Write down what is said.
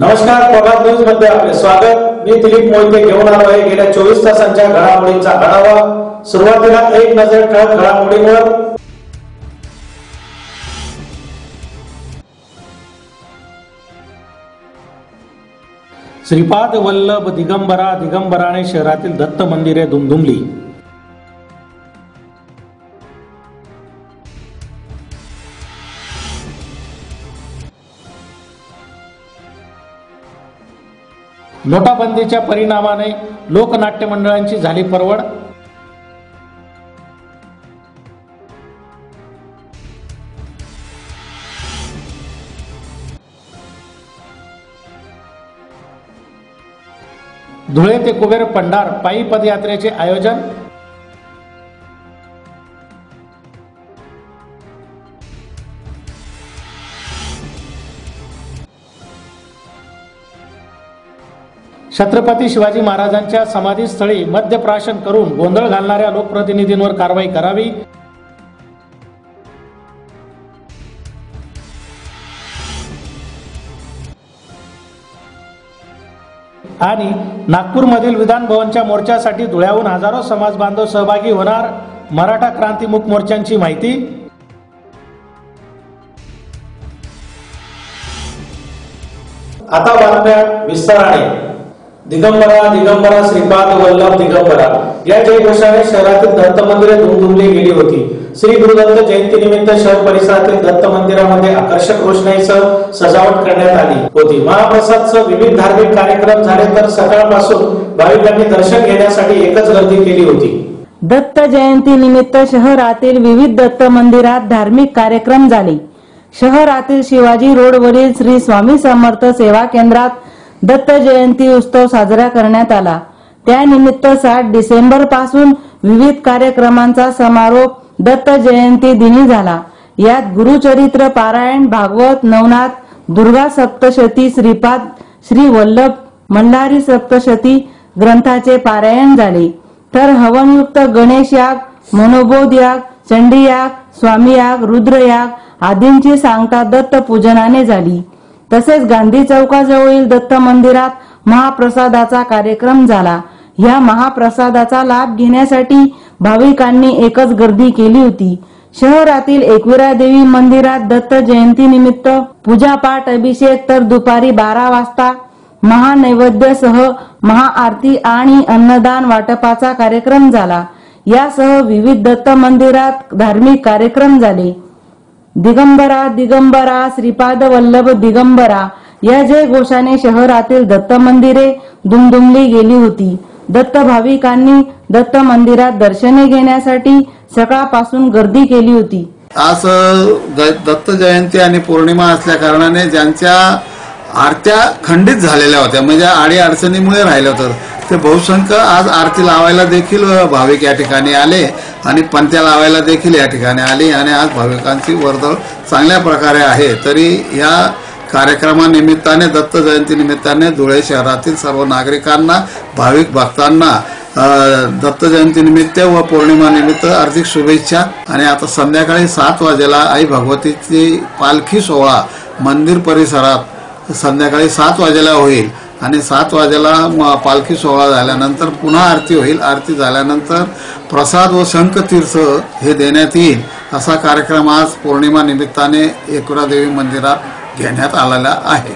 नमस्कार, प्रभात न्यूज मध्ये आपले स्वागत। मी दिलीप मोहिते घेऊन आलो आहे गेल्या 24 तासांच्या घडामोडींचा आढावा। सुरुवातीला एक नजर ठळक घडामोडींवर। श्रीपाद वल्लभ दिगंबराने शहरातील दत्त मंदिरे दुमदुमली। नोटाबंदीच्या परिणामाने लोकनाट्य मंडळांची झाली परवड। धुळे ते कुबेर पंढार पायी पदयात्रेचे आयोजन। छत्रपती शिवाजी महाराजांच्या समाधीस्थळी मद्यप्राशन करून गोंधळ घालणाऱ्या लोकप्रतिनिधींवर कारवाई करावी। आणि नागपूरमधील विधान भवनच्या मोर्चासाठी धुळ्याहून हजारो समाज बांधव सहभागी होणार, मराठा क्रांतीमुख मोर्चांची माहिती। आता बातम्या विस्ताराने। दिगंबरा श्रीपाद वल्लभ दिगंबरा या जयघोषाने शहरातील दत्त मंदिरे दुमदुमली गेली होती। श्री गुरुदत्त जयंती निमित्त शहर परिसरातील दत्त मंदिरामध्ये आकर्षक रोषणाईसह सजावट करण्यात आली होती। महाप्रसादसह विविध धार्मिक कार्यक्रम झाले तर सकाळपासून भाविकांनी दर्शन घेण्यासाठी एकच गर्दी केली होती। दत्त जयंती निमित्त शहरातील विविध दत्त मंदिरात धार्मिक कार्यक्रम झाले। शहरातील शिवाजी रोडवरील श्री स्वामी समर्थ सेवा केंद्रात दत्त जयंती उत्सव साजरा करण्यात आला। त्यानिमित्त 7 डिसेंबर पासून विविध कार्यक्रमांचा समारोप दत्त जयंती दिनी झाला। यात गुरुचरित्र पारायण, भागवत, नवनाथ, दुर्गा सप्तशती, श्रीपाद, श्री वल्लभ, मल्हारी सप्तशती ग्रंथाचे पारायण झाले। तर हवनयुक्त गणेश याग, मनोबोध याग, चंडी याग, स्वामी याग, रुद्र याग आदींची सांगता दत्त पूजनाने झाली। तसेच गांधी चौकाजवळील दत्त मंदिरात महाप्रसादाचा कार्यक्रम झाला। या महाप्रसादाचा लाभ घेण्यासाठी भाविकांनी एकच गर्दी केली होती। शहरातील एकविरा देवी मंदिरात दत्त जयंती निमित्त पूजापाठ, अभिषेक तर दुपारी 12 वाजता महानैवेद्यासह महाआरती आणि अन्नदान वाटपाचा कार्यक्रम झाला। यासह विविध दत्त मंदिरात धार्मिक कार्यक्रम झाले। दिगंबरा श्रीपाद वल्लभ दिगंबरा या जयघोषाने शहरातील दत्त मंदिरे दुमदुमली गेली होती। दत्त भाविकांनी दत्त मंदिरात दर्शने घेण्यासाठी सकाळपासून गर्दी केली होती। आज दत्त जयंती आणि पौर्णिमा असल्या कारणाने ज्यांच्या आरत्या खंडित झालेल्या होत्या, म्हणजे आडी अडचणीमुळे राहिलं होतं, ते बहुसंख्य आज आरती लावायला देखील भाविक या ठिकाणी आले आणि पंत्या लावायला देखील या ठिकाणी आले आणि आज भाविकांची वर्दळ चांगल्या प्रकारे आहे। तरी या कार्यक्रमानिमित्ताने दत्त जयंती निमित्ताने धुळे शहरातील सर्व नागरिकांना, भाविक भक्तांना दत्त जयंती निमित्त व पौर्णिमा निमित्त हार्दिक शुभेच्छा। आणि आता संध्याकाळी 7 वाजेला आई भगवतीची पालखी सोहळा मंदिर परिसरात संध्याकाळी 7 वाजेला होईल आणि 7 वाजेला पालखी सोहळा झाल्यानंतर पुन्हा आरती होईल। आरती झाल्यानंतर प्रसाद व शंखतीर्थ हे देण्यात येईल। असा कार्यक्रम आज पौर्णिमा निमित्ताने एकविरा देवी मंदिरात घेण्यात आलेला आहे।